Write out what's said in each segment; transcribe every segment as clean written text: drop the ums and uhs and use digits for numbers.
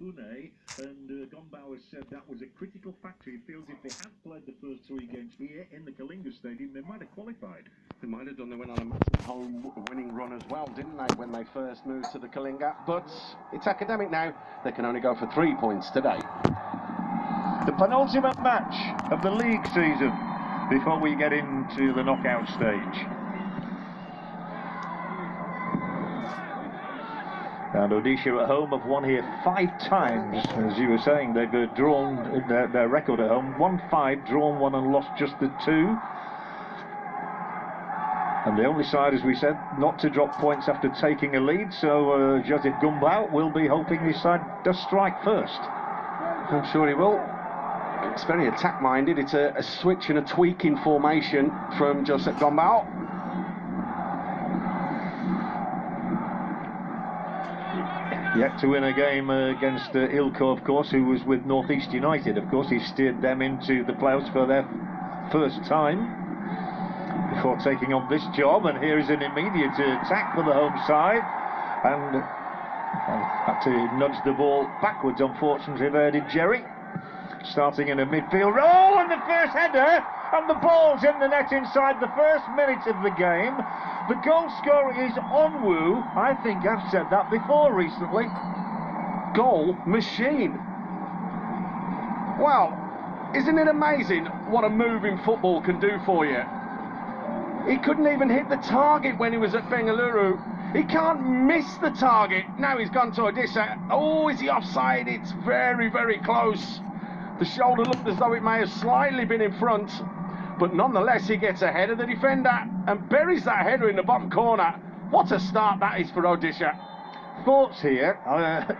Pune, and Gombauer said that was a critical factor. He feels if they had played the first 3 games here in the Kalinga Stadium, they might have qualified. They might have done. They went on a massive home winning run as well, didn't they, when they first moved to the Kalinga? But it's academic now. They can only go for 3 points today. The penultimate match of the league season before we get into the knockout stage. And Odisha at home have won here 5 times. As you were saying, they've drawn their record at home. Won 5, drawn 1 and lost just the 2. And the only side, as we said, not to drop points after taking a lead. So Joseph Gumbau will be hoping his side does strike first. I'm sure he will. It's very attack-minded. It's a switch and a tweak in formation from Joseph Gumbau. Yet to win a game against Ilko, of course, who was with North East United. Of course, he steered them into the playoffs for their first time before taking on this job. And here is an immediate attack for the home side. And had to nudge the ball backwards, unfortunately, there did Jerry. Starting in a midfield roll, and the first header, and the ball's in the net inside the first minute of the game. The goal scorer is Onwu. I think I've said that before recently. Goal machine. Well, isn't it amazing what a move in football can do for you? He couldn't even hit the target when he was at Bengaluru. He can't miss the target. Now he's gone to Odisha. Oh, is he offside? It's very, very close. The shoulder looked as though it may have slightly been in front, but nonetheless he gets ahead of the defender and buries that header in the bottom corner. What a start that is for Odisha. Thoughts here.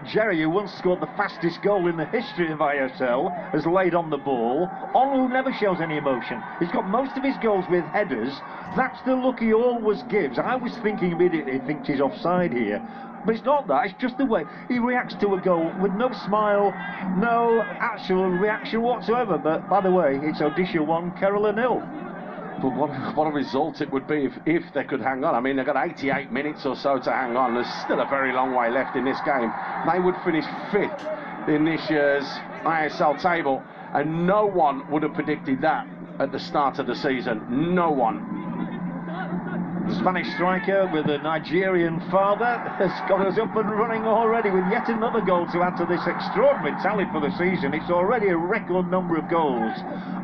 Jerry, who once scored the fastest goal in the history of ISL, has laid on the ball. Onwu never shows any emotion. He's got most of his goals with headers. That's the look he always gives. I was thinking immediately, he thinks he's offside here. But it's not that, it's just the way he reacts to a goal with no smile, no actual reaction whatsoever. But by the way, it's Odisha 1, Kerala 0. But what a result it would be if they could hang on. I mean, they've got 88 minutes or so to hang on. There's still a very long way left in this game. They would finish 5th in this year's ISL table, and no one would have predicted that at the start of the season. No one. The Spanish striker with a Nigerian father has got us up and running already with yet another goal to add to this extraordinary tally for the season. It's already a record number of goals.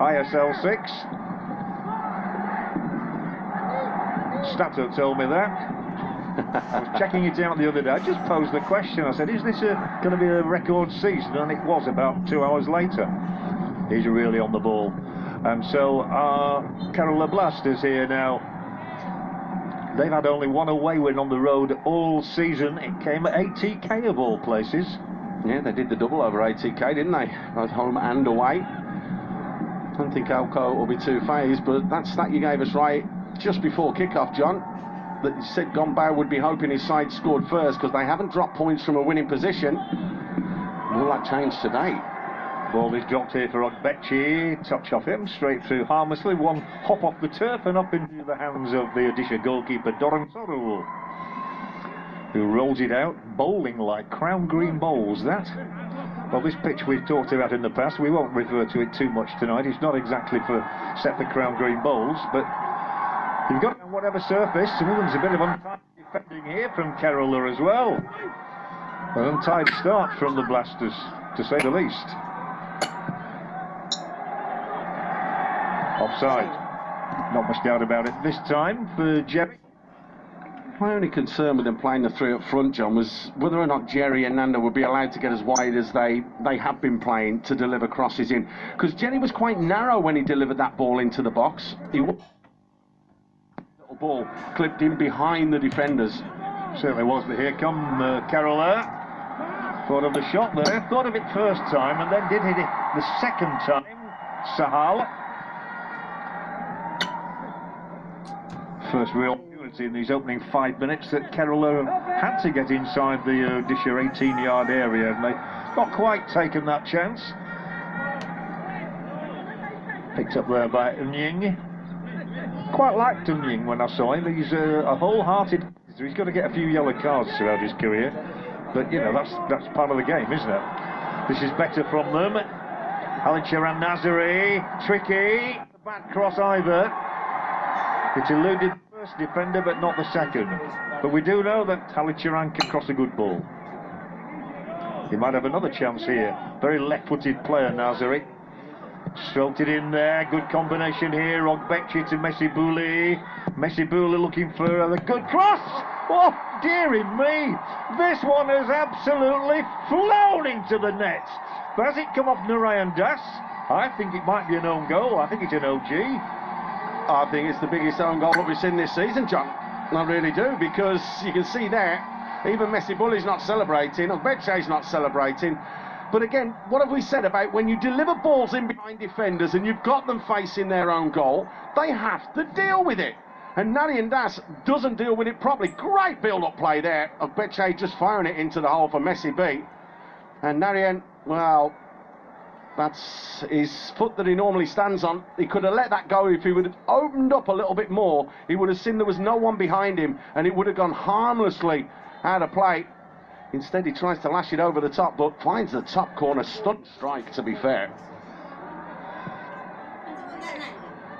ISL 6. Stato told me that. I was checking it out the other day. I just posed the question. I said, is this going to be a record season? And it was about 2 hours later. He's really on the ball. And so Kerala Blasturs here now. They've had only 1 away win on the road all season. It came at ATK of all places. Yeah, they did the double over ATK, didn't they? Both home and away. I don't think Alco will be too phased, but that stat you gave us right just before kickoff, John, that you said Gombau would be hoping his side scored first because they haven't dropped points from a winning position. Will that change today? Ball is dropped here for Ogbechi. Touch off him, straight through harmlessly. One hop off the turf and up into the hands of the Odisha goalkeeper, Doran Soru, who rolls it out, bowling like crown green bowls, that. Well, this pitch we've talked about in the past, we won't refer to it too much tonight. It's not exactly set for crown green bowls, but you've got on whatever surface. There's a bit of untied defending here from Kerala as well. An untied start from the Blasturs, to say the least. Offside. Not much doubt about it this time for Jerry. My only concern with them playing the 3 up front, John, was whether or not Jerry and Nando would be allowed to get as wide as they have been playing to deliver crosses in. Because Jerry was quite narrow when he delivered that ball into the box. Little ball clipped in behind the defenders. Certainly was, but here come Kerala. Thought of the shot there, thought of it first time, and then did hit it the second time. Sahal. First real opportunity in these opening 5 minutes that Kerala had to get inside the Odisha 18-yard area, and they've not quite taken that chance. Picked up there by Nying. Quite liked Nying when I saw him. He's a wholehearted. He's got to get a few yellow cards throughout his career, but you know that's part of the game, isn't it? This is better from them. Halicheran Nazari, tricky. The back cross either. It eluded the first defender, but not the second. But we do know that Halicheran can cross a good ball. He might have another chance here. Very left-footed player, Nazari. Stroked it in there. Good combination here. Ogbekci to Messi Bouli. Messi Bouli looking for a good cross. Oh, dearie me. This one has absolutely flown into the net. But has it come off Narayan Das? I think it might be an own goal. I think it's an OG. I think it's the biggest own goal that we've seen this season, John. I really do, because you can see there, even Messi Bully's not celebrating, Ogbekci's not celebrating. But again, what have we said about when you deliver balls in behind defenders and you've got them facing their own goal, they have to deal with it. And Narayan Das doesn't deal with it properly. Great build-up play there. Ogbekci just firing it into the hole for Messi B. And Narayan, well, that's his foot that he normally stands on. He could have let that go. If he would have opened up a little bit more, he would have seen there was no one behind him and it would have gone harmlessly out of play. Instead, he tries to lash it over the top, but finds the top corner. Stud strike, to be fair.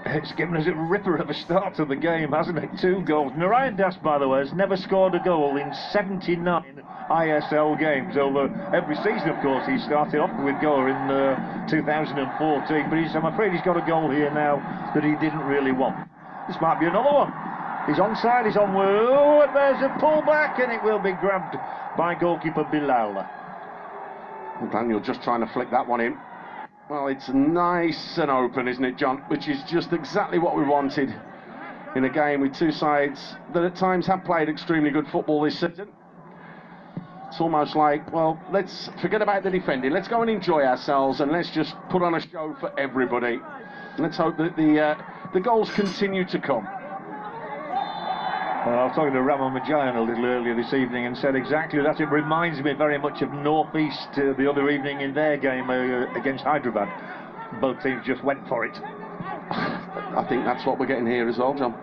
It's given us a ripper of a start to the game, hasn't it? 2 goals. Narayan Das, by the way, has never scored a goal in 79 ISL games over every season. Of course, he started off with Goa in 2014, but I'm afraid he's got a goal here now that he didn't really want. This might be another one. He's onside, he's on. Oh, and there's a pullback, and it will be grabbed by goalkeeper Bilal. Well, Daniel just trying to flick that one in. Well, it's nice and open, isn't it, John? Which is just exactly what we wanted in a game with two sides that at times have played extremely good football this season. It's almost like, well, let's forget about the defending. Let's go and enjoy ourselves, and let's just put on a show for everybody. Let's hope that the goals continue to come. Well, I was talking to Ramon Majayan a little earlier this evening and said exactly that. It reminds me very much of North East the other evening in their game against Hyderabad. Both teams just went for it. I think that's what we're getting here as well, John.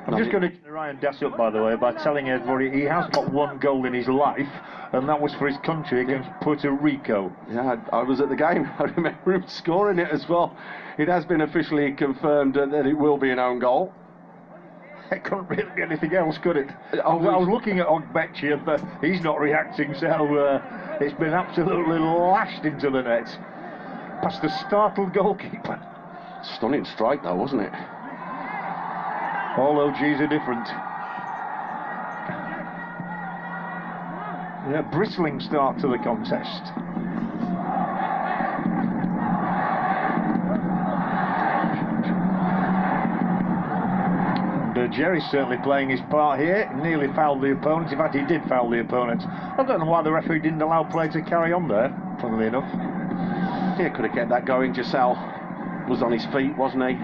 I'm just going to get Narayan Das up, by the way, by telling everybody he has got 1 goal in his life, and that was for his country against Puerto Rico. Yeah, I was at the game. I remember him scoring it as well. It has been officially confirmed that it will be an own goal. It couldn't really be anything else, could it? I was looking at Ogbekci and he's not reacting, so it's been absolutely lashed into the net. Past the startled goalkeeper. Stunning strike though, wasn't it? All OGs are different. Yeah, bristling start to the contest. Jerry's certainly playing his part here. Nearly fouled the opponent. In fact, he did foul the opponent. I don't know why the referee didn't allow play to carry on there, funnily enough. He could have kept that going. Giselle was on his feet, wasn't he?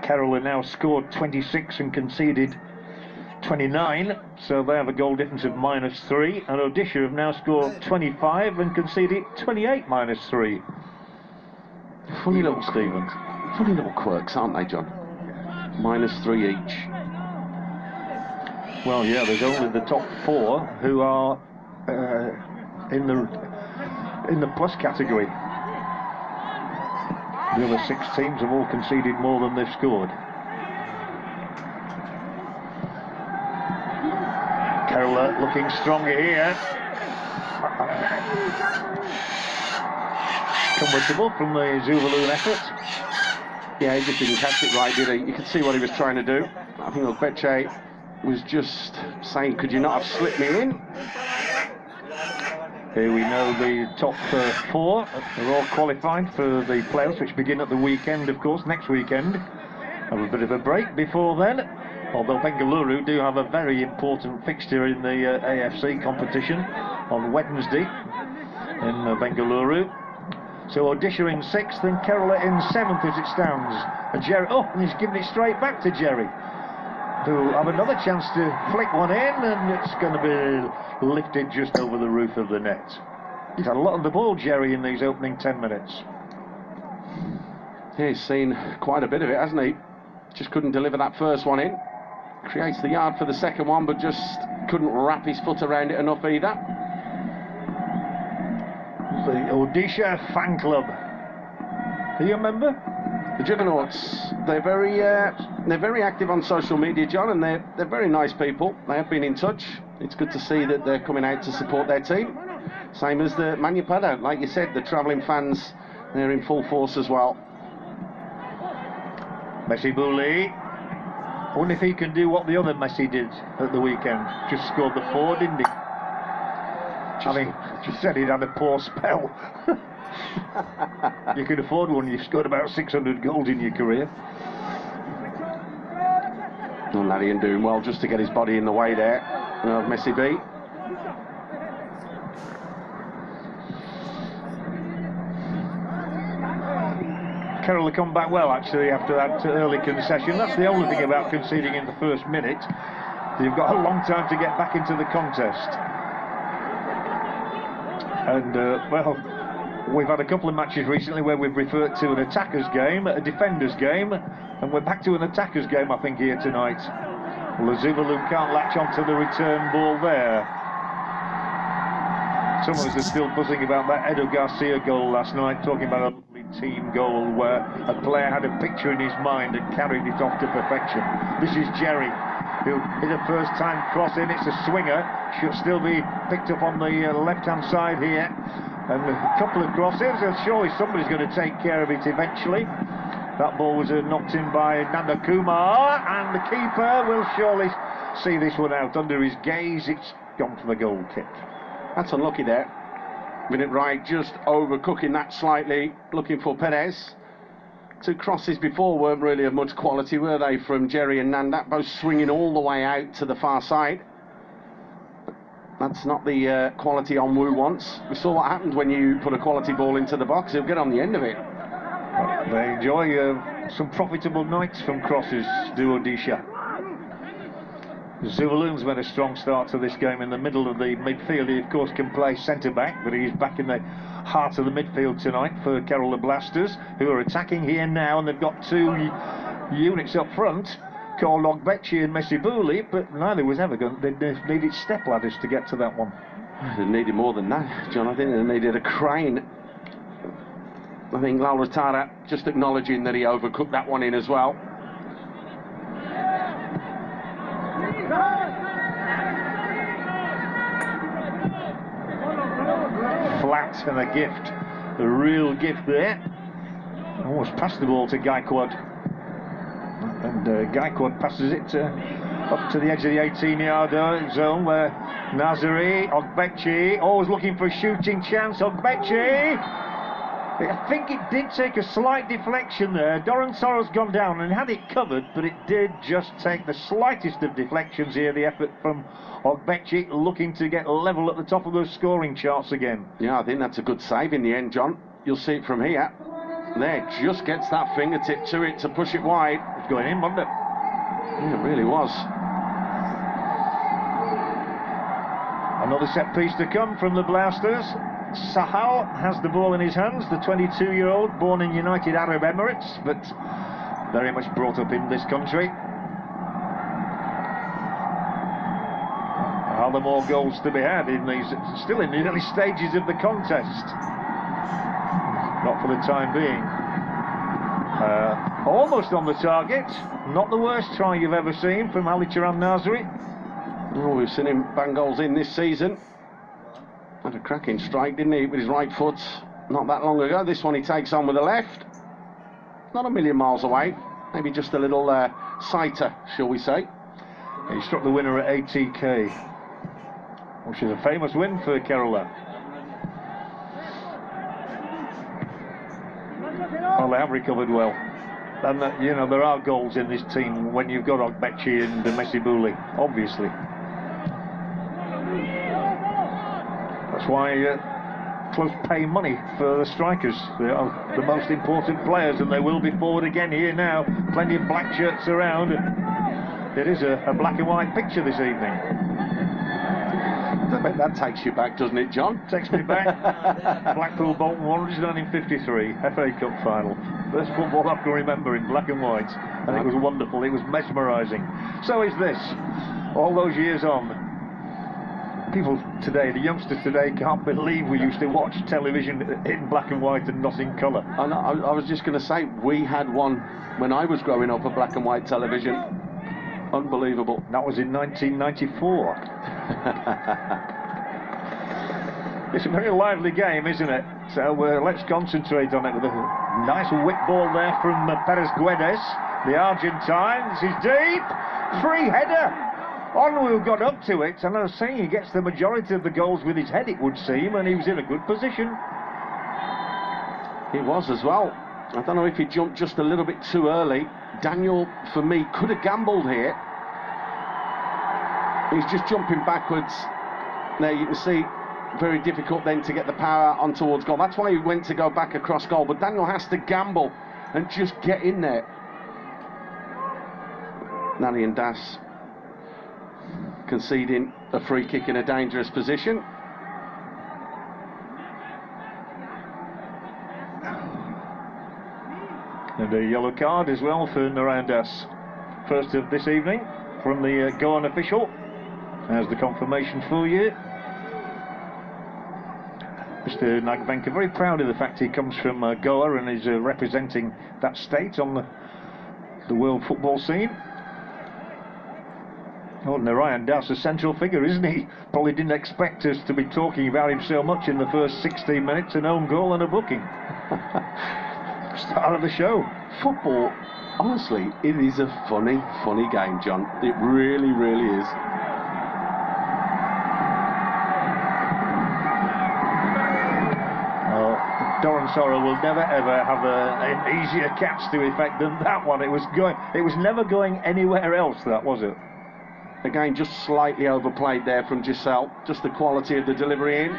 Kerala now scored 26 and conceded 29, so they have a goal difference of -3, and Odisha have now scored 25 and conceded 28 -3. Funny little Stevens. Funny little quirks, aren't they, John? -3 each. Well, yeah, there's only the top 4 who are in the plus category. The other 6 teams have all conceded more than they've scored. Kerala looking stronger here. Comfortable from the Zuvaloon effort. Yeah, he just didn't catch it right, did he? You could see what he was trying to do. I think Ogbekci was just saying, could you not have slipped me in? Here we know the top 4 are all qualified for the playoffs, which begin at the weekend, of course, next weekend. Have a bit of a break before then. Although Bengaluru do have a very important fixture in the AFC competition on Wednesday in Bengaluru. So Odisha in 6th and Kerala in 7th as it stands. And Jerry, and he's given it straight back to Jerry, who have another chance to flick one in, and it's going to be lifted just over the roof of the net. He's had a lot of the ball, Jerry, in these opening 10 minutes. Yeah, he's seen quite a bit of it, hasn't he? Just couldn't deliver that first one in. Creates the yard for the second one, but just couldn't wrap his foot around it enough either. The Odisha fan club. Do you remember? The Juggernauts, they're very active on social media, John, and they're very nice people. They have been in touch. It's good to see that they're coming out to support their team. Same as the Manupado, like you said, the travelling fans, they're in full force as well. Messi Bouli. I wonder if he can do what the other Messi did at the weekend. Just scored the 4, didn't he? Just said he'd had a poor spell. You can afford one. You've scored about 600 goals in your career. Well, Larian doing well just to get his body in the way there of Messi B. Carroll have come back well actually after that early concession. That's the only thing about conceding in the first minute. You've got a long time to get back into the contest. And well, we've had a couple of matches recently where we've referred to an attacker's game, a defender's game, and we're back to an attacker's game, I think, here tonight. Well, Zouvalou can't latch onto the return ball there. Some of us are still buzzing about that Edo Garcia goal last night, talking about a lovely team goal where a player had a picture in his mind and carried it off to perfection. This is Jerry, who hit a first-time cross in. It's a swinger, should still be picked up on the left-hand side here. And a couple of crosses, and surely somebody's going to take care of it eventually. That ball was knocked in by Nanda Kumar, and the keeper will surely see this one out. Under his gaze, it's gone for the goal kick. That's unlucky there. Minute right, just overcooking that slightly, looking for Perez. 2 crosses before weren't really of much quality, were they, from Jerry and Nanda, both swinging all the way out to the far side. That's not the quality Onwu wants. We saw what happened when you put a quality ball into the box. He'll get on the end of it. They enjoy some profitable nights from crosses, do Odisha. Zouvalou's made a strong start to this game in the middle of the midfield. He, of course, can play centre-back, but he's back in the heart of the midfield tonight for Carroll the Blasturs, who are attacking here now, and they've got 2 units up front called Ogbechi and Messi Bouli, but neither was ever going. They needed step ladders to get to that one. They needed more than that, John. I think they needed a crane. I think Lauratara just acknowledging that he overcooked that one in as well. Flat and a gift, a real gift there. Almost passed the ball to Gaikwad, and Gaikwad passes it up to the edge of the 18-yard zone where Nazari, Ogbechi, always looking for a shooting chance. Ogbechi, I think it did take a slight deflection there. Doran Soro's gone down and had it covered, but it did just take the slightest of deflections here. The effort from Ogbechi, looking to get level at the top of those scoring charts again. Yeah, I think that's a good save in the end, John. You'll see it from here. There, just gets that fingertip to it to push it wide. It's going in, wasn't it? Yeah, it really was. Another set piece to come from the Blasturs. Sahal has the ball in his hands, the 22-year-old, born in United Arab Emirates, but very much brought up in this country. Are there more goals to be had in these, still in the early stages of the contest? Not for the time being. Almost on the target, not the worst try you've ever seen from Ali Charan Nazari. Oh, we've seen him bang goals in this season. Had a cracking strike, didn't he, with his right foot not that long ago. This one he takes on with the left. Not a million miles away. Maybe just a little sighter, shall we say. He struck the winner at ATK, which is a famous win for Kerala. Well, they have recovered well. And, you know, there are goals in this team when you've got Ogbechi and Messi Bouli, obviously. That's why clubs pay money for the strikers. They are the most important players, and they will be forward again here now. Plenty of black shirts around. It is a black and white picture this evening. Don't bet that takes you back, doesn't it, John? Takes me back. Blackpool Bolton Wanderers 1953, FA Cup final. First football I can remember in black and white, and it was wonderful, it was mesmerising. So is this, all those years on. People today, the youngsters today, can't believe we used to watch television in black and white and not in colour. And I was just going to say, we had one when I was growing up, a black and white television. Unbelievable. That was in 1994. It's a very lively game, isn't it? So let's concentrate on it with a nice whip ball there from Perez Guedes, the Argentine. This is deep, free header. Onwu got up to it, and I was saying he gets the majority of the goals with his head, it would seem, and he was in a good position. He was as well. I don't know if he jumped just a little bit too early. Daniel, for me, could have gambled here. He's just jumping backwards. There you can see, very difficult then to get the power on towards goal. That's why he went to go back across goal, but Daniel has to gamble and just get in there. Nani and Das conceding a free kick in a dangerous position. And a yellow card as well for Narandas. First of this evening from the Goan official. As the confirmation for you. Mr. Nagbenka very proud of the fact he comes from Goa and is representing that state on the world football scene. Oh, Narayan Das, a central figure, isn't he? Probably didn't expect us to be talking about him so much in the first 16 minutes. An own goal and a booking. Start of the show. Football, honestly, it is a funny game, John. It really, really is. Doran Sorrell will never ever have an easier catch to effect than that one. It was never going anywhere else, that was it? Again, just slightly overplayed there from Giselle. Just the quality of the delivery in.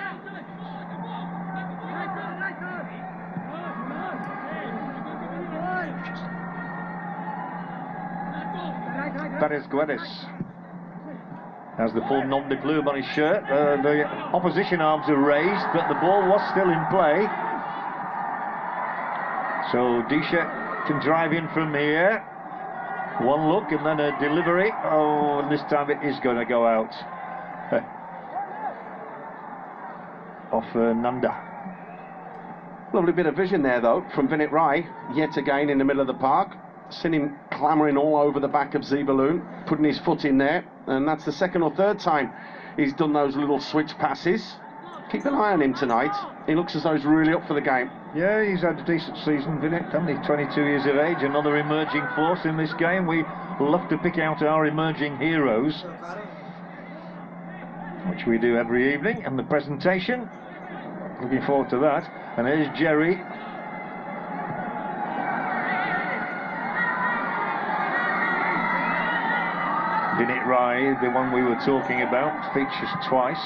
Perez Guedes has the full nom de plume on his shirt. The opposition arms are raised, but the ball was still in play. So Disha can drive in from here. One look and then a delivery. Oh, and this time it is going to go out. Off Nanda. Lovely bit of vision there, though, from Vinit Rai. Yet again in the middle of the park. Seen him clamouring all over the back of Zebaloon, putting his foot in there. And that's the second or third time he's done those little switch passes. Keep an eye on him tonight. He looks as though he's really up for the game. Yeah, he's had a decent season, Vinit. Only 22 years of age, another emerging force in this game. We love to pick out our emerging heroes, which we do every evening. And the presentation, looking forward to that. And here's Jerry. Vinit Rai, the one we were talking about, features twice.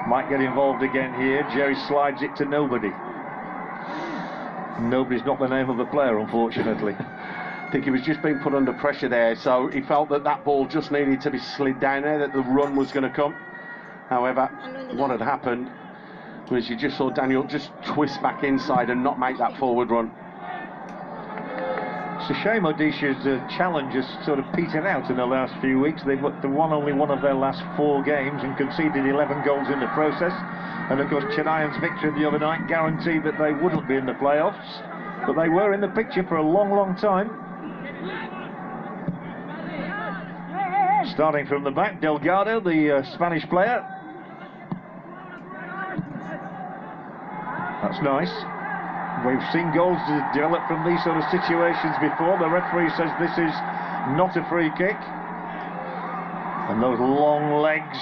Might get involved again here. Jerry slides it to nobody. Nobody's not the name of the player, unfortunately. I think he was just being put under pressure there, so he felt that that ball just needed to be slid down there, that the run was going to come. However, what had happened was you just saw Daniel just twist back inside and not make that forward run. It's a shame Odisha's challenge has sort of petered out in the last few weeks. They've won only one of their last 4 games and conceded 11 goals in the process. And of course Chennai's victory the other night guaranteed that they wouldn't be in the playoffs. But they were in the picture for a long, long time. Starting from the back, Delgado, the Spanish player. That's nice. We've seen goals develop from these sort of situations before. The referee says this is not a free kick. And those long legs.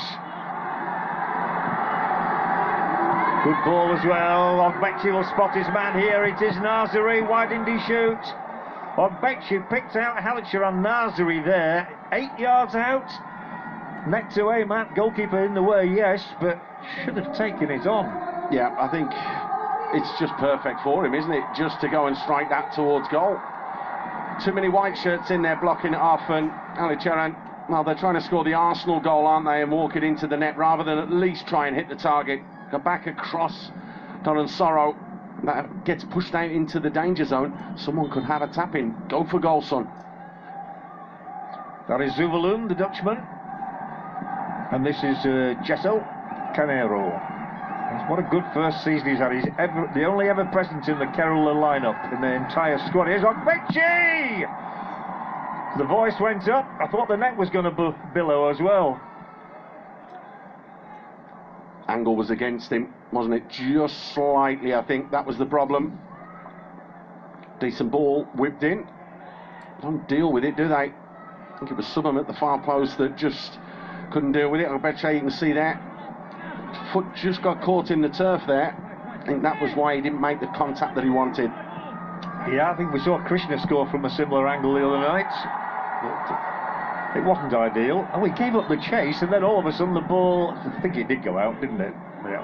Good ball as well. Ogbekci will spot his man here. It is Nazari. Why didn't he shoot? Ogbekci picked out Halicher on Nazari there. 8 yards out. Net to aim at. Goalkeeper in the way, yes, but should have taken it on. Yeah, I think it's just perfect for him, isn't it? Just to go and strike that towards goal. Too many white shirts in there blocking it off, and Ali Charan Well, they're trying to score the Arsenal goal, aren't they, and walk it into the net rather than at least try and hit the target. Go back across Donan Sorrow. That gets pushed out into the danger zone. Someone could have a tap in. Go for goal, son. That is Zuvalum, the Dutchman. And this is Gesso Canero. What a good first season he's had. He's the only ever present in the Kerala lineup in the entire squad. Here's Ogbechi! The voice went up. I thought the net was going to billow as well. Angle was against him, wasn't it? Just slightly, I think that was the problem. Decent ball whipped in. Don't deal with it, do they? I think it was Subham at the far post that just couldn't deal with it. I bet you can see that. Foot just got caught in the turf there. I think that was why he didn't make the contact that he wanted. Yeah, I think we saw Krishna score from a similar angle the other night. But it wasn't ideal. And we gave up the chase, and then all of a sudden the ball, I think it did go out, didn't it? Yeah.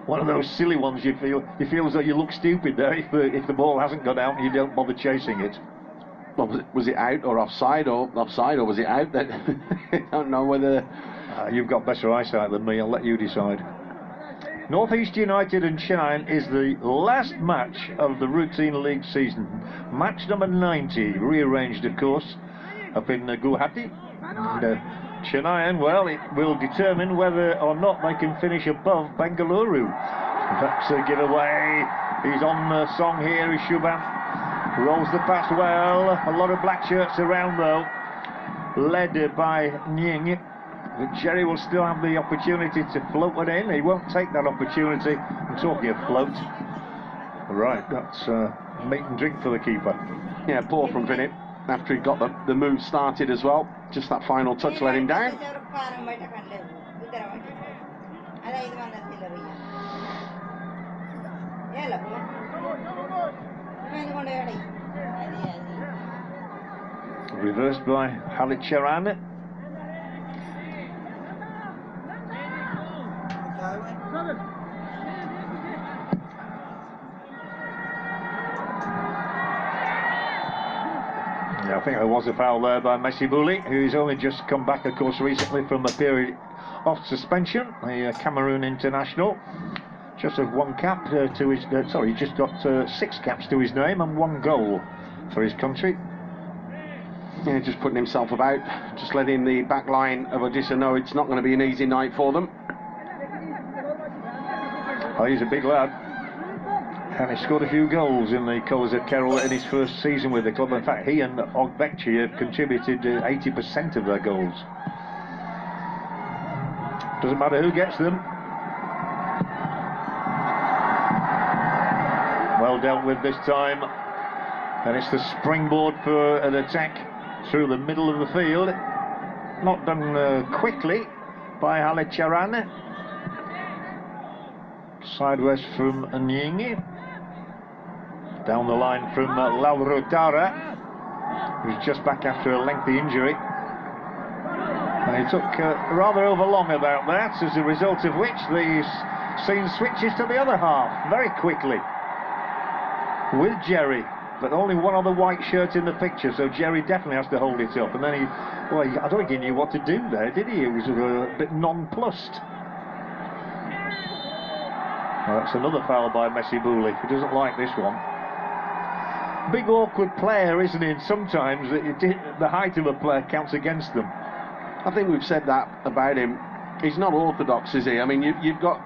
One of those silly ones you feel as though you look stupid there if the ball hasn't gone out and you don't bother chasing it. Well, was it out or offside or was it out? That I don't know whether... You've got better eyesight than me, I'll let you decide. North East United and Chennai is the last match of the routine league season. Match number 90, rearranged of course, up in Guwahati. And Chennai, well, it will determine whether or not they can finish above Bengaluru. That's a giveaway. He's on the song here, is Shubham. Rolls the pass well. A lot of black shirts around though, led by Nying. But Jerry will still have the opportunity to float one in. He won't take that opportunity. I'm talking of float. Right, that's meat and drink for the keeper. Yeah, poor from Vinny. After he got the move started as well. Just that final touch let him down. Reversed by Halit Charan. Yeah, I think there was a foul there by Messi Bouli, who's only just come back, of course, recently from a period of suspension. The Cameroon international, just with one cap to his. Sorry, just got 6 caps to his name and 1 goal for his country. Yeah, just putting himself about, just letting the back line of Odisha know it's not going to be an easy night for them. Oh, he's a big lad, and he scored a few goals in the colours of Kerala in his first season with the club. In fact, he and Ogbechi have contributed 80% of their goals. Doesn't matter who gets them. Well dealt with this time, and it's the springboard for an attack through the middle of the field. Not done quickly by Halit Charan. Sideways from Nyingi. Down the line from Laurutara, who's just back after a lengthy injury. And he took rather over long about that, as a result of which the scene switches to the other half very quickly. With Jerry, but only one other white shirt in the picture, so Jerry definitely has to hold it up. And then I don't think he knew what to do there, did he? He was a bit nonplussed. Well, that's another foul by Messi Bouli. He doesn't like this one. Big awkward player, isn't he? And sometimes the height of a player counts against them. I think we've said that about him. He's not orthodox, is he? I mean, you've got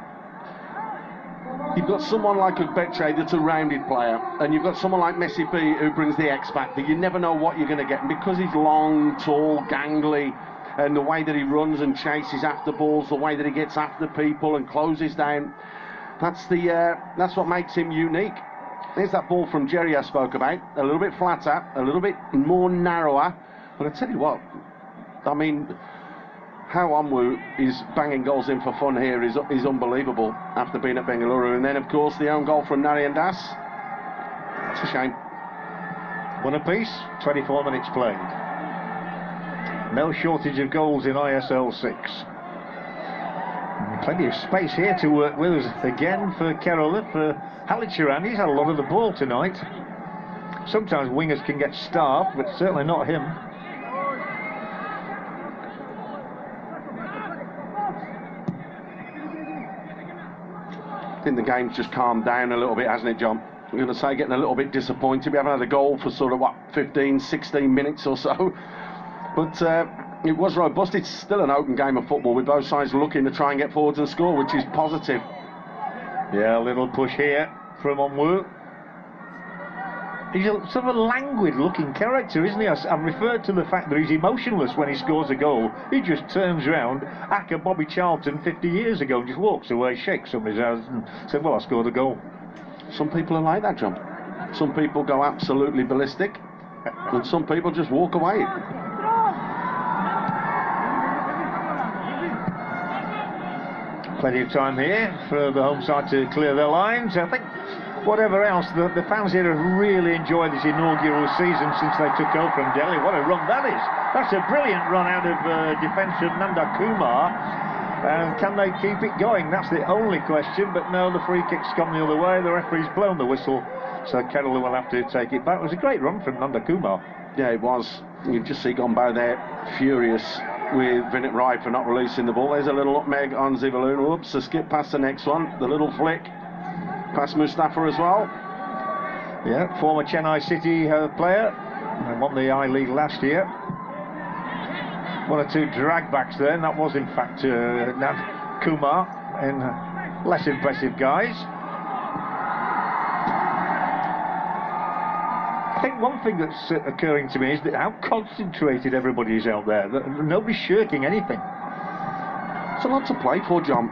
someone like Ogbeche that's a rounded player, and you've got someone like Messi B who brings the X factor. You never know what you're going to get, and because he's long, tall, gangly, and the way that he runs and chases after balls, the way that he gets after people and closes down, that's what makes him unique. There's that ball from Jerry I spoke about, a little bit flatter, a little bit more narrower, but I tell you what, I mean, how Onwu is banging goals in for fun here is unbelievable after being at Bengaluru. And then, of course, the own goal from Narayan Das. It's a shame. 1 apiece, 24 minutes played. No shortage of goals in ISL 6. Plenty of space here to work with again for Kerala. For Halit Charan, he's had a lot of the ball tonight. Sometimes wingers can get starved, but certainly not him. I think the game's just calmed down a little bit, hasn't it, John? I'm going to say getting a little bit disappointed. We haven't had a goal for sort of, 15, 16 minutes or so. But it was robust. It's still an open game of football with both sides looking to try and get forwards and score, which is positive. Yeah, a little push here from Onwu. He's a sort of a languid-looking character, isn't he? I've referred to the fact that he's emotionless when he scores a goal. He just turns round, like a Bobby Charlton 50 years ago, and just walks away, shakes somebody's hands, and says, "Well, I scored a goal." Some people are like that, John. Some people go absolutely ballistic, and some people just walk away. Plenty of time here for the home side to clear their lines. I think whatever else, the fans here have really enjoyed this inaugural season since they took over from Delhi. What a run that is. That's a brilliant run out of defender Nanda Kumar. And can they keep it going? That's the only question. But no, the free kick's gone the other way. The referee's blown the whistle, so Kerala will have to take it back. It was a great run from Nanda Kumar. Yeah, it was. You just see Gombo there, furious with Vinit Rai for not releasing the ball. There's a little nutmeg on Zivalun. Oops, a skip past the next one. The little flick past Mustafa as well. Yeah, former Chennai City player. And won the I-League last year. One or two dragbacks there, and that was in fact Nand Kumar and less impressive guys. I think one thing that's occurring to me is that how concentrated everybody is out there. Nobody's shirking anything. It's a lot to play for, John.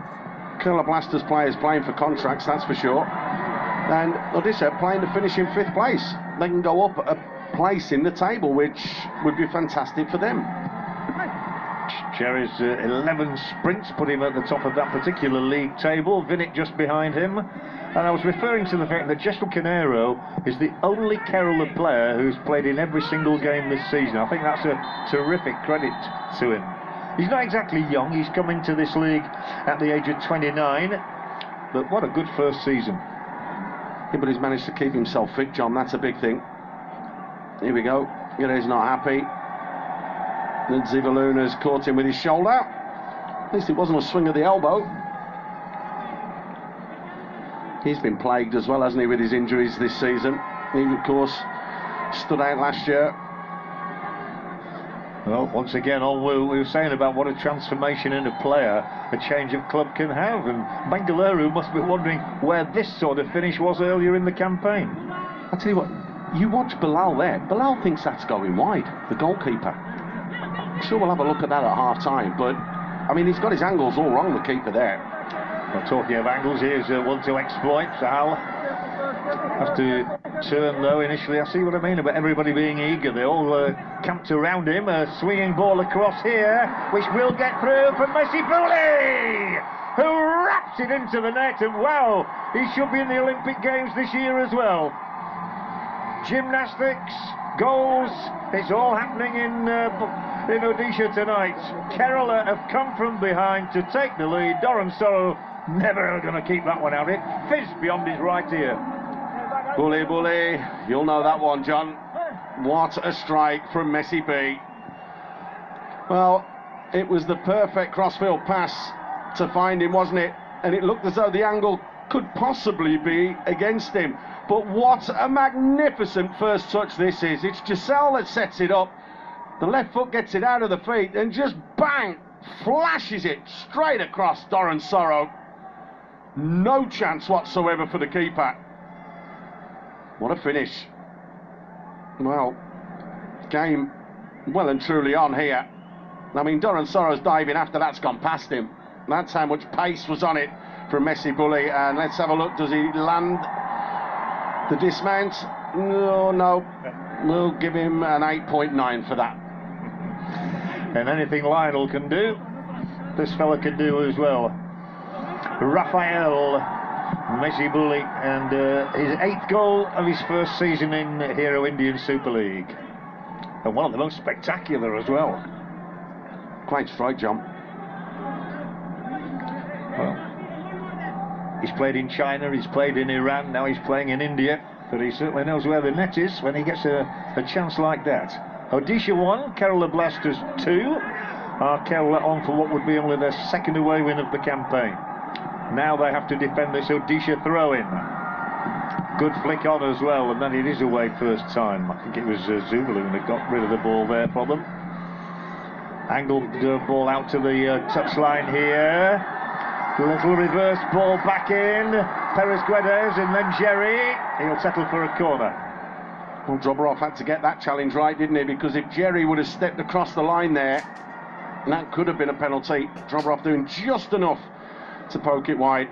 Kerala Blasturs players playing for contracts, that's for sure. And Odisha playing to finish in 5th place. They can go up a place in the table, which would be fantastic for them. Cherry's 11 sprints put him at the top of that particular league table. Vinit just behind him. And I was referring to the fact that Jesal Canero is the only Kerala player who's played in every single game this season. I think that's a terrific credit to him. He's not exactly young. He's come into this league at the age of 29. But what a good first season. Yeah, but he's managed to keep himself fit, John. That's a big thing. Here we go. He's not happy. Then Zivalun has caught him with his shoulder. At least it wasn't a swing of the elbow. He's been plagued as well, hasn't he, with his injuries this season. He, of course, stood out last year. Well, once again, we were saying about what a transformation in a player a change of club can have, and Bengaluru must be wondering where this sort of finish was earlier in the campaign. I tell you what, you watch Bilal there. Bilal thinks that's going wide, the goalkeeper. I'm sure we'll have a look at that at half-time, but, I mean, he's got his angles all wrong, the keeper there. Well, talking of angles, here's one to exploit. Sahal has to turn, though, initially. I see what I mean about everybody being eager. They all camped around him. A swinging ball across here, which will get through from Messi Bouli, who wraps it into the net. And wow, he should be in the Olympic Games this year as well. Gymnastics, goals, it's all happening in Odisha tonight. Kerala have come from behind to take the lead. Doran Soro never going to keep that one out. It fizzed beyond his right ear. Bouli, you'll know that one, John. What a strike from Messi B. Well, it was the perfect crossfield pass to find him, wasn't it? And it looked as though the angle could possibly be against him. But what a magnificent first touch this is. It's Giselle that sets it up. The left foot gets it out of the feet and just bang, flashes it straight across Doran Soro. No chance whatsoever for the keeper. What a finish. Well, game well and truly on here. I mean, Doran Soro's diving after that's gone past him. That's how much pace was on it from Messi Bouli. And let's have a look. Does he land the dismount? No. We'll give him an 8.9 for that. And anything Lionel can do, this fella can do as well. Rafael Messi Bouli, and his 8th goal of his first season in Hero Indian Super League. And one of the most spectacular as well. Quite strike, John. Well, he's played in China, he's played in Iran, now he's playing in India. But he certainly knows where the net is when he gets a chance like that. Odisha 1, Kerala Blasters 2. Are Kerala on for what would be only their 2nd away win of the campaign. Now they have to defend this Odisha throw-in. Good flick on as well, and then it is away first time. I think it was Zubulu that got rid of the ball there for them. Angled ball out to the touchline here. Little reverse ball back in. Perez Guedes and then Jerry. He'll settle for a corner. Well, Drobarov had to get that challenge right, didn't he? Because if Jerry would have stepped across the line there, that could have been a penalty. Drobarov doing just enough to poke it wide.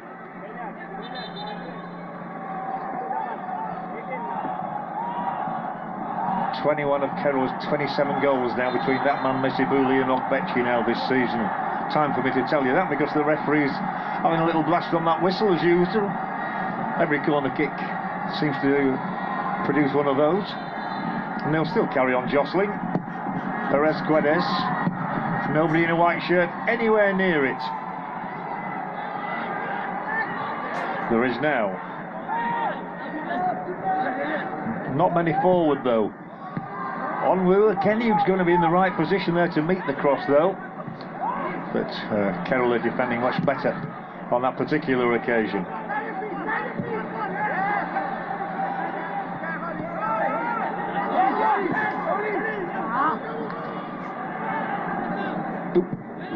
"21 of Keral's 27 goals now between that man Mesibuli and Ogbechi now this season. Time for me to tell you that because the referee's having a little blast on that whistle as usual. Every corner kick seems to produce one of those. And they'll still carry on jostling. Perez Guedes. Nobody in a white shirt anywhere near it. There is now. Not many forward though. Onwu, Kenny's going to be in the right position there to meet the cross though. But Keral are defending much better on that particular occasion.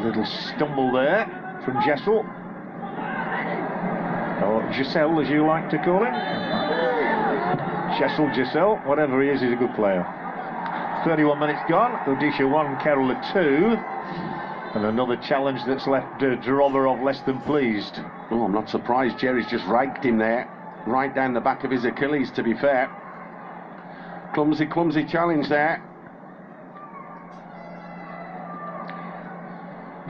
Little stumble there from Jessel. Or Giselle, as you like to call him. Giselle, whatever he is, he's a good player. 31 minutes gone. Odisha 1, Kerala 2. And another challenge that's left Drobarov less than pleased. Oh, I'm not surprised. Jerry's just raked him there. Right down the back of his Achilles, to be fair. Clumsy challenge there.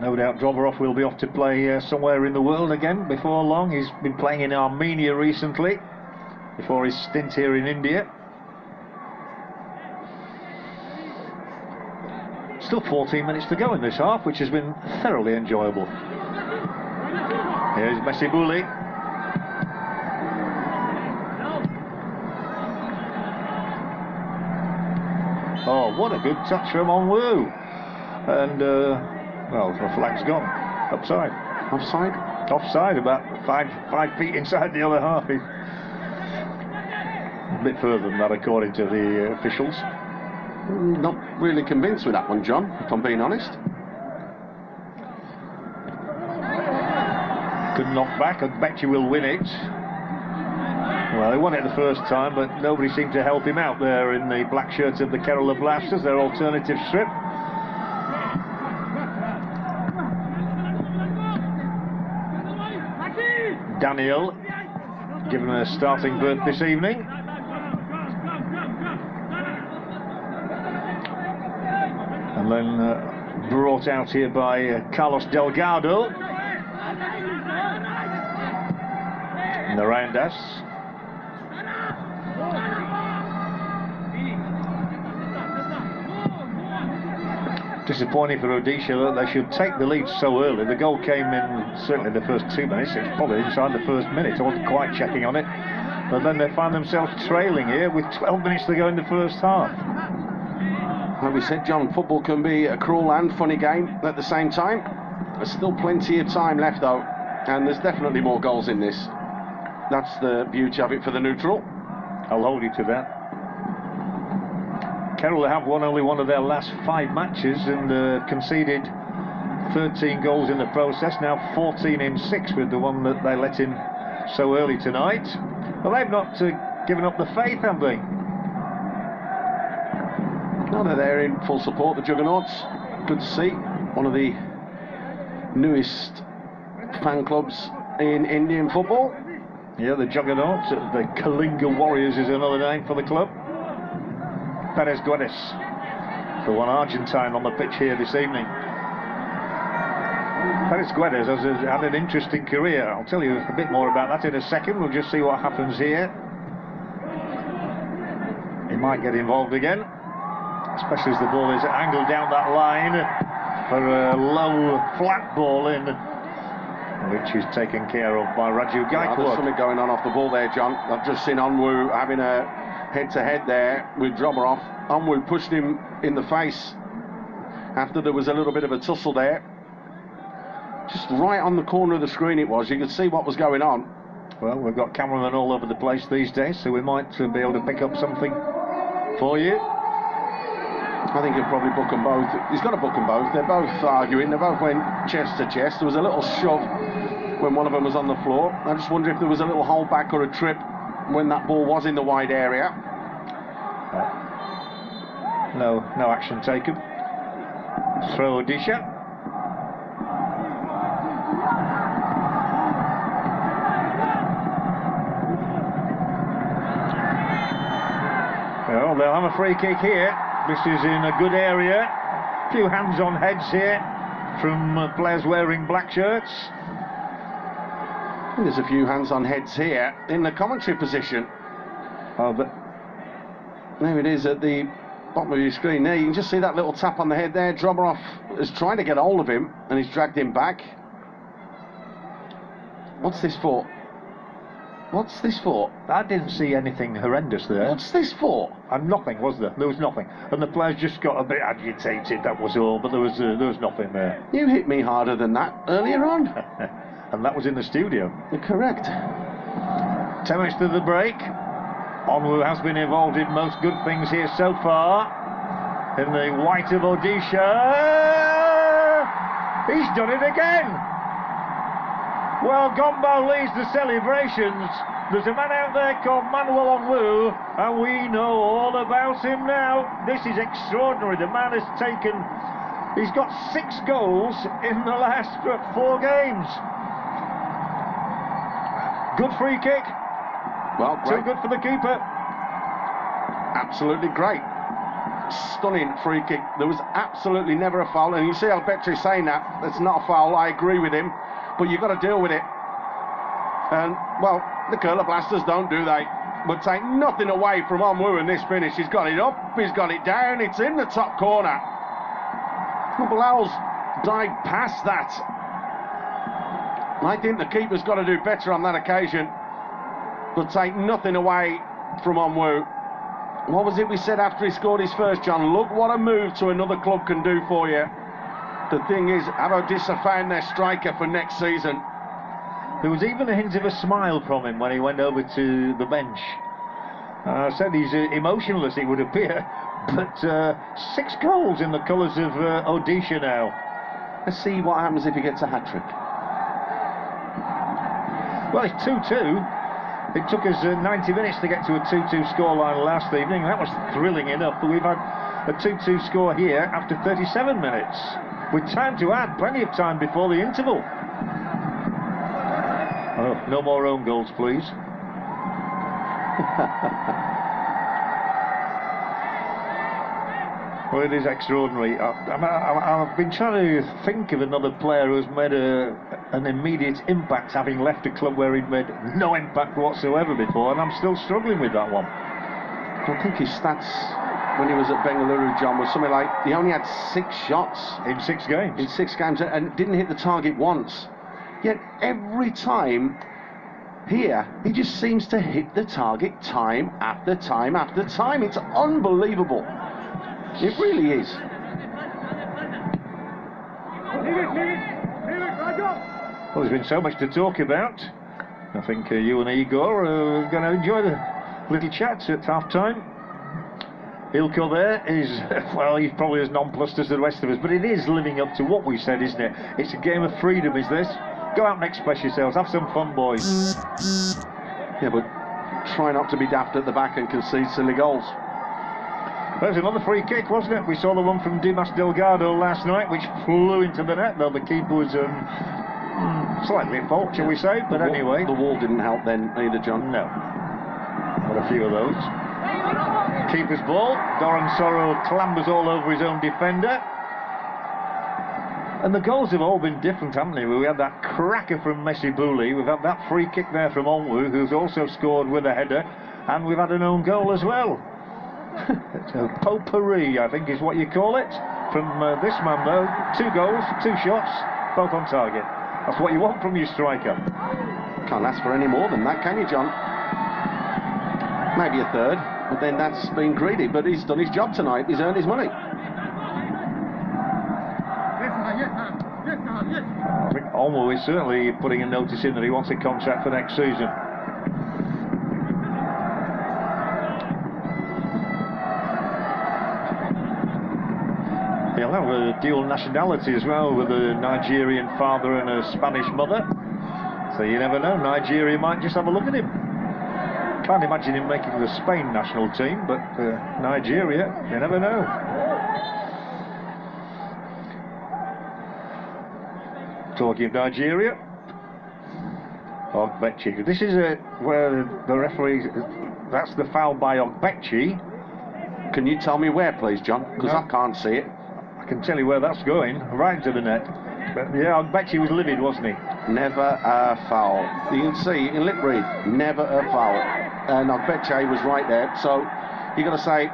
No doubt Drobarov will be off to play somewhere in the world again before long. He's been playing in Armenia recently, before his stint here in India. Still 14 minutes to go in this half, which has been thoroughly enjoyable. Here's Mesibuli. Oh, what a good touch from Onwu. And, well, the flag's gone. Upside. Offside? Offside, about five feet inside the other half. A bit further than that, according to the officials. Not really convinced with that one, John, if I'm being honest. Good knock back, and bet you will win it. Well, he won it the first time, but nobody seemed to help him out there in the black shirts of the Kerala Blasters, their alternative strip. Daniel, given a starting berth this evening. And then brought out here by Carlos Delgado. Narandas. Disappointing for Odisha that they should take the lead so early. The goal came in certainly the first 2 minutes. It was probably inside the first minute. I wasn't quite checking on it. But then they find themselves trailing here with 12 minutes to go in the first half. Like we said, John, football can be a cruel and funny game at the same time. There's still plenty of time left though, and there's definitely more goals in this. That's the beauty of it for the neutral. I'll hold you to that. Kerala have won only one of their last 5 matches and conceded 13 goals in the process. Now 14 in 6 with the one that they let in so early tonight. Well, they've not given up the faith, have they? No, they're there in full support, the Juggernauts. Good to see. One of the newest fan clubs in Indian football. Yeah, the Juggernauts. The Kalinga Warriors is another name for the club. Perez Guedes, the one Argentine on the pitch here this evening. Perez Guedes has had an interesting career. I'll tell you a bit more about that in a second. We'll just see what happens here. He might get involved again, especially as the ball is angled down that line for a low, flat ball in, which is taken care of by Raju Gaikwad. There's something going on off the ball there, John. I've just seen Onwu having a head-to-head there with Drobarov. Onwu pushed him in the face after there was a little bit of a tussle there. Just right on the corner of the screen it was. You could see what was going on. Well, we've got cameramen all over the place these days, so we might be able to pick up something for you. I think he'll probably book them both. He's got to book them both. They're both arguing. They both went chest to chest. There was a little shove when one of them was on the floor. I just wonder if there was a little hold back or a trip when that ball was in the wide area. No action taken. Throw Odisha. Well, they'll have a free kick here. This is in a good area. A few hands on heads here from players wearing black shirts. And there's a few hands on heads here in the commentary position. Oh, but there it is at the bottom of your screen there. You can just see that little tap on the head there. Drobarov is trying to get hold of him and he's dragged him back. What's this for? What's this for? I didn't see anything horrendous there. What's this for? And nothing, was there? There was nothing. And the players just got a bit agitated, that was all, but there was nothing there. You hit me harder than that earlier on. And that was in the studio. You're correct. 10 minutes to the break. Onwu has been involved in most good things here so far. In the white of Odisha. He's done it again. Well, Gombo leads the celebrations. There's a man out there called Manuel Onwu, and we know all about him now. This is extraordinary. The man has taken... He's got 6 goals in the last 4 games. Good free kick. Well, great. Too good for the keeper. Absolutely great. Stunning free kick. There was absolutely never a foul, and you see Alberto saying that. That's not a foul. I agree with him. But you've got to deal with it. And, well, the Curler Blasters don't, do they? But take nothing away from Onwu in this finish. He's got it up, he's got it down, it's in the top corner. Bilal's dived past that. I think the keeper's got to do better on that occasion. But take nothing away from Onwu. What was it we said after he scored his first, John? Look what a move to another club can do for you. The thing is, have Odisha found their striker for next season? There was even a hint of a smile from him when he went over to the bench. I said he's emotionless, it would appear, but 6 goals in the colours of Odisha now. Let's see what happens if he gets a hat-trick. Well, it's 2-2. It took us 90 minutes to get to a 2-2 scoreline last evening. That was thrilling enough, but we've had a 2-2 score here after 37 minutes. With time to add, plenty of time before the interval. Oh, no more own goals, please. Well, it is extraordinary. I've been trying to think of another player who's made an immediate impact, having left a club where he'd made no impact whatsoever before, and I'm still struggling with that one. I think his stats when he was at Bengaluru, John, was something like he only had 6 shots in 6 games. In 6 games, and didn't hit the target once. Yet every time here, he just seems to hit the target time after time after time. It's unbelievable. It really is. Well, there's been so much to talk about. I think you and Igor are going to enjoy the little chats at half-time. Ilko there is, well, he's probably as nonplussed as the rest of us, but it is living up to what we said, isn't it? It's a game of freedom, is this? Go out and express yourselves, have some fun, boys. Yeah, but try not to be daft at the back and concede silly goals. There's another free kick, wasn't it? We saw the one from Dimas Delgado last night, which flew into the net, though the keeper was slightly at fault, shall we say, but anyway. The wall didn't help then either, John. No. But a few of those. Keeper's ball. Doran Sorrow clambers all over his own defender. And the goals have all been different, haven't they? We had that cracker from Messi Bouli. We've had that free kick there from Onwu, who's also scored with a header. And we've had an own goal as well. It's a potpourri, I think is what you call it. From this man, though. 2 goals, 2 shots, both on target. That's what you want from your striker. Can't ask for any more than that, can you, John? Maybe a third, but then that's being greedy. But he's done his job tonight. He's earned his money. I think Olmo is certainly putting a notice in that he wants a contract for next season. He'll have a dual nationality as well, with a Nigerian father and a Spanish mother. So you never know, Nigeria might just have a look at him. Can't imagine him making the Spain national team, but Nigeria, you never know. Talking of Nigeria, Ogbechi. This is where the referee, that's the foul by Ogbechi. Can you tell me where, please, John? Because I can't see it. I can tell you where that's going, right into the net. But yeah, Ogbechi was livid, wasn't he? Never a foul. You can see, you can lip read, never a foul. And Ogbechi was right there. So you got to say,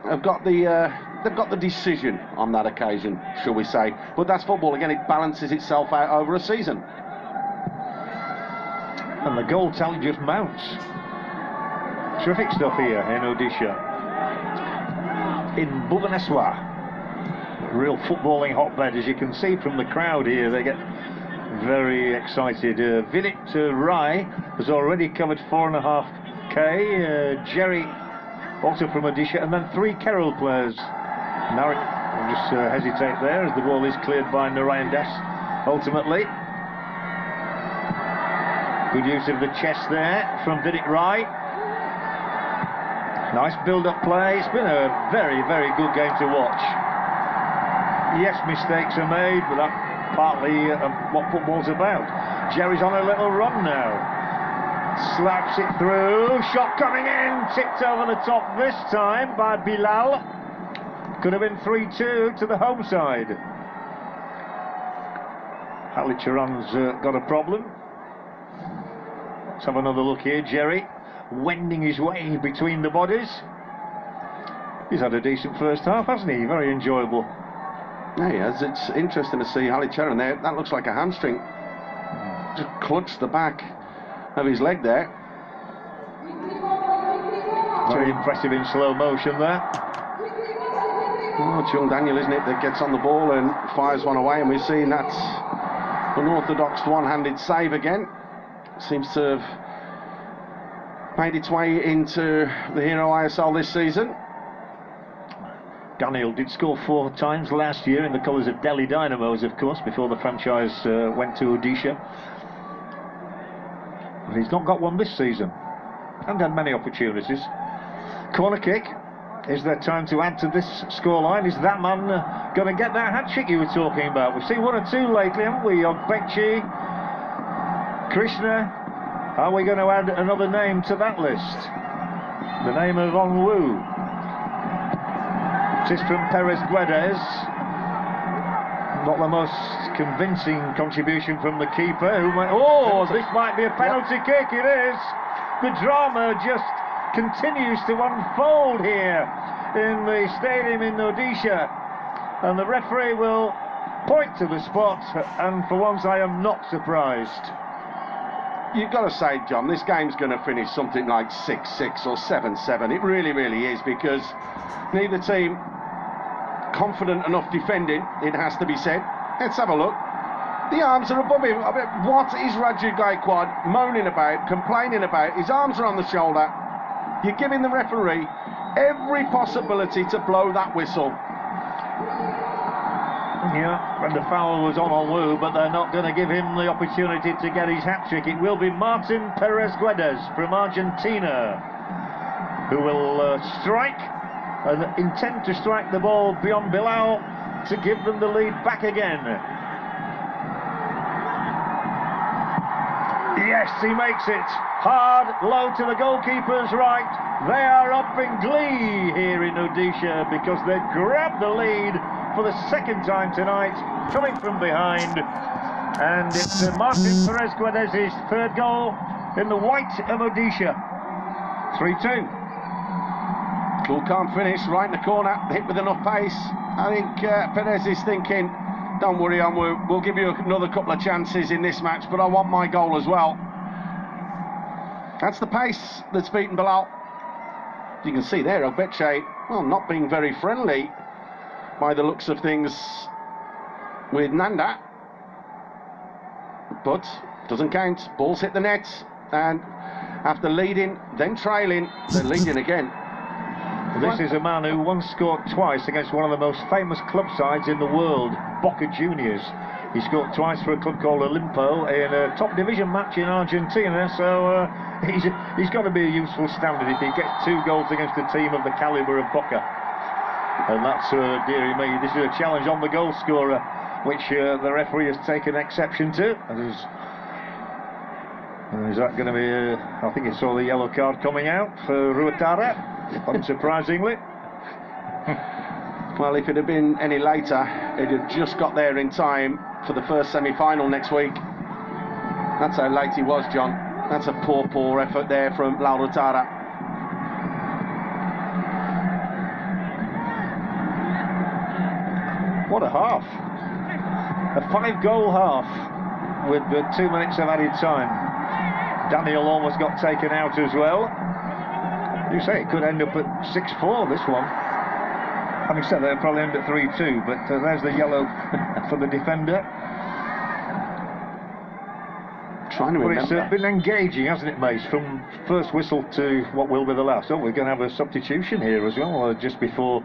I've got the. They've got the decision on that occasion, shall we say. But that's football. Again, it balances itself out over a season. And the goal tally just mounts. Terrific stuff here in Odisha. In Bhubaneswar. Real footballing hotbed, as you can see from the crowd here. They get very excited. Vinit Rai has already covered 4.5k. Jerry also from Odisha. And then 3 Kerala players. Narek will just hesitate there as the ball is cleared by Narayan Das ultimately. Good use of the chest there from Vinit Rai. Nice build-up play. It's been a very, very good game to watch. Yes, mistakes are made, but that's partly what football's about. Jerry's on a little run now. Slaps it through. Shot coming in. Tipped over the top this time by Bilal. Could have been 3-2 to the home side. Halicharan's got a problem. Let's have another look here. Jerry wending his way between the bodies. He's had a decent first half, hasn't he? Very enjoyable. Yeah, he has. It's interesting to see Halicharan there. That looks like a hamstring. Just clutched the back of his leg there. Very impressive in slow motion there. Oh, it's young Daniel, isn't it, that gets on the ball and fires one away, and we've seen that's an orthodox one-handed save again. Seems to have made its way into the Hero ISL this season. Daniel did score 4 times last year in the colours of Delhi Dynamos, of course, before the franchise went to Odisha. But he's not got one this season. And had many opportunities. Corner kick. Is there time to add to this scoreline? Is that man going to get that hat-trick you were talking about? We've seen 1 or 2 lately, haven't we? Ogbechi, Krishna. Are we going to add another name to that list? The name of Onwu. This is from Perez Guedes. Not the most convincing contribution from the keeper. This might be a penalty kick. It is. The drama just continues to unfold here in the stadium in Odisha, and the referee will point to the spot, and for once I am not surprised. You've got to say, John, this game's going to finish something like 6-6 or 7-7. It really, really is, because neither team confident enough defending, it has to be said. Let's have a look. The arms are above him. I mean, what is Raju Gaikwad moaning about, complaining about? His arms are on the shoulder. You're giving the referee every possibility to blow that whistle. Yeah, and the foul was on Onwu, but they're not going to give him the opportunity to get his hat-trick. It will be Martin Perez Guedes from Argentina who will strike and intend to strike the ball beyond Bilal to give them the lead back again. Yes, he makes it. Hard, low to the goalkeeper's right. They are up in glee here in Odisha because they've grabbed the lead for the second time tonight, coming from behind. And it's Martin Perez Guedes' 3rd goal in the white of Odisha. 3-2. Cool, calm finish, right in the corner, hit with enough pace. I think Perez is thinking, don't worry, we'll give you another couple of chances in this match, but I want my goal as well. That's the pace that's beaten Bilal. You can see there, Ogbechi, well, not being very friendly by the looks of things with Nanda. But doesn't count. Ball's hit the net. And after leading, then trailing, they're leading again. This is a man who once scored twice against one of the most famous club sides in the world, Boca Juniors. He scored twice for a club called Olimpo in a top division match in Argentina, so he's got to be a useful standard if he gets 2 goals against a team of the calibre of Boca. And that's, dearie me, this is a challenge on the goal scorer, which the referee has taken exception to. Is that going to be, I think he saw the yellow card coming out for Ruatara, unsurprisingly. Well, if it had been any later, it had just got there in time for the first semi-final next week. That's how late he was, John. That's a poor effort there from Lautaro. What a half. A 5-goal half with 2 minutes of added time. Daniel almost got taken out as well. You say it could end up at 6-4, this one. Having said that, it'll probably end at 3-2, but there's the yellow for the defender. Trying to remember. But it's been engaging, hasn't it, Mace, from first whistle to what will be the last. Oh, we're going to have a substitution here as well, just before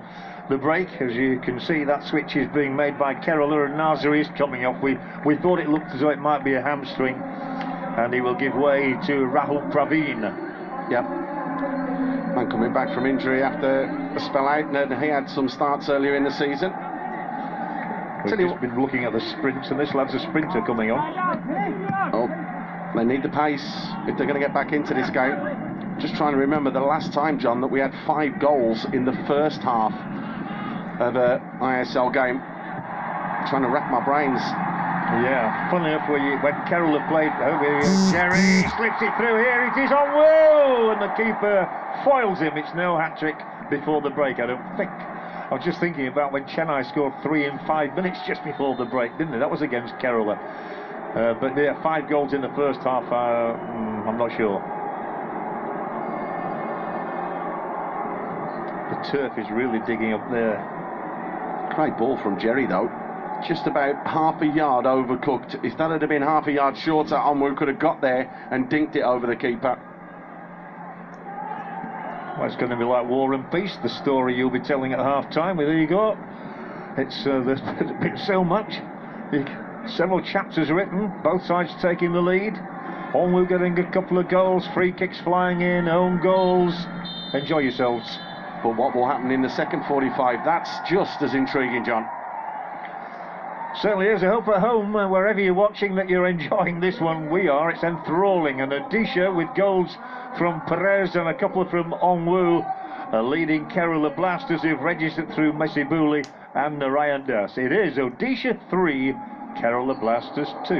the break. As you can see, that switch is being made by Kerala, and Nazari is coming off. We thought it looked as though it might be a hamstring, and he will give way to Rahul Praveen. Yep. And coming back from injury after a spell out, and he had some starts earlier in the season. We've just been looking at the sprints, and this lad's a sprinter coming on. Oh, they need the pace if they're going to get back into this game. Just trying to remember the last time, John, that we had 5 goals in the first half of an ISL game. Trying to rack my brains. Yeah, funnily enough, when Kerala played, Jerry slips it through here, it is on Wu, and the keeper foils him. It's no hat-trick before the break, I don't think. I was just thinking about when Chennai scored 3 in 5 minutes just before the break, didn't they? That was against Kerala. But yeah, 5 goals in the first half, I'm not sure. The turf is really digging up there. Great ball from Jerry, though. Just about half a yard overcooked. If that had been half a yard shorter, Onwu could have got there and dinked it over the keeper. Well, it's going to be like War and Peace, the story you'll be telling at half-time with Igor. It's there's been so much. Several chapters written, both sides taking the lead. Onwu getting a couple of goals, free kicks flying in, own goals. Enjoy yourselves. But what will happen in the second 45, that's just as intriguing, John. Certainly is. I hope at home, wherever you're watching, that you're enjoying this one. We are. It's enthralling. And Odisha with goals from Perez and a couple from Onwu, leading Kerala Blasturs, who've registered through Mesibuli and Narayan Das. It is Odisha 3, Kerala Blasturs 2.